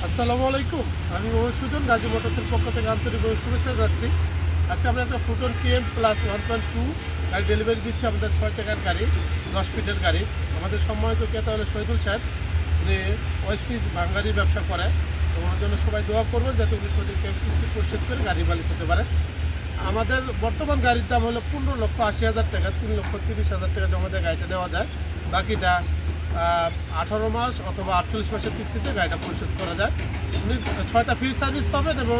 আসসালামু আলাইকুম। আমি মোহাম্মদ সুজন, গাজী মোটরসের পক্ষ থেকে আন্তরিকভাবে শুভেচ্ছা যাচ্ছি। আজকে আমরা একটা ফুটন টিএম প্লাস 1.2 গাড়ি ডেলিভারি দিচ্ছি। আমাদের 6 চাকার গাড়ি, 10 ফিটের গাড়ি। আমাদের সম্মানিত ক্রেতা হলো শহীদুল সাহেব। উনি ওয়েস্টিজ বাঙ্গারির ব্যবসা করে। তো ওনার জন্য সবাই দোয়া করবেন যাতে উনি সঠিক কিস্তি পরিশোধ করে গাড়ি মালিক হতে পারে। আমাদের বর্তমান গাড়ির দাম হলো 15,80,000 টাকা। 3,30,000 টাকা জমা দিয়ে গাড়িটা নেওয়া যায়। বাকিটা 18 মাস অথবা 48 মাসের কিস্তিতে গাড়িটা পরিশোধ করা যায়। উনি 6টা ফ্রি সার্ভিস পাবেন এবং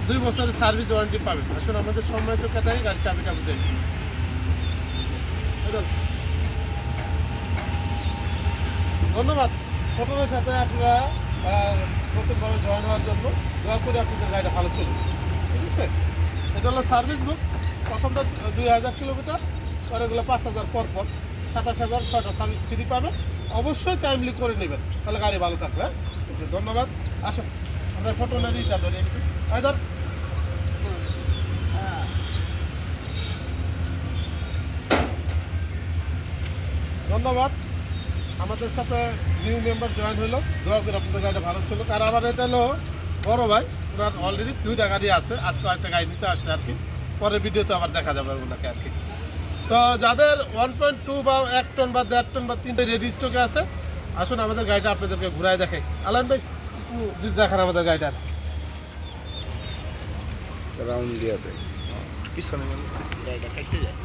2 বছরের সার্ভিস ওয়ারেন্টি পাবেন। আসলে আমাদের সম্মানিত ক্রেতাকে গাড়ির চাবিটা বুঝাই দিন। ধন্যবাদ। ফটোনের সাথে আপনারা নতুনভাবে জয়েন হওয়ার জন্য দোয়া করে আপনাদের গাড়িটা ভালো চলুন। ঠিক আছে, এটা হলো সার্ভিস বুক। প্রথমটা 2,000 কিলোমিটার, পরেগুলো 5,000 পর 27,000 6টা সার্ভিস ফ্রি পাবেন। অবশ্যই টাইমলি করে নেবেন, তাহলে গাড়ি ভালো থাকবে। ওকে, ধন্যবাদ। আসুন আমরা ফটোনের ইটা ধরি একটু। ধর। ধন্যবাদ। আমাদের সাথে নিউ মেম্বার জয়েন হলো, দোয়া করে আপনাদের গাড়িটা ভালো ছিল। আর আমার এটা হলো বড় ভাই, ওনার অলরেডি 2টা গাড়ি আছে, আজকে একটা গাড়ি নিতে আসছে আর কি। পরের ভিডিওতে আবার দেখা যাবে ওনাকে আর কি। তো যাদের 1.2 বা 1 টন বা 1.5 টন বা 3টে রেডি স্টকে আছে, আসুন আমাদের গাড়িটা আপনাদেরকে ঘুরায় দেখাই। আলান ভাই একটু দেখান আমাদের গাড়িটার রাউন্ড দিয়াতে পিছনে গাড়িটা কাটতে যায়।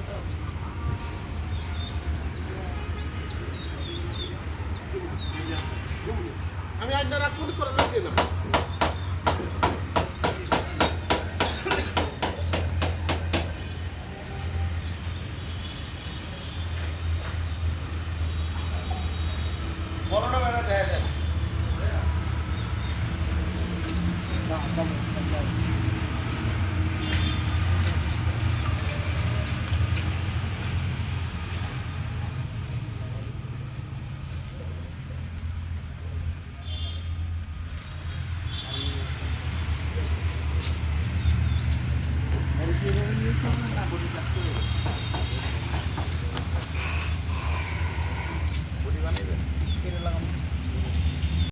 আমি একবার রাখুন করে লাগিয়ে নেব। বড়টা বেড়া দেয় না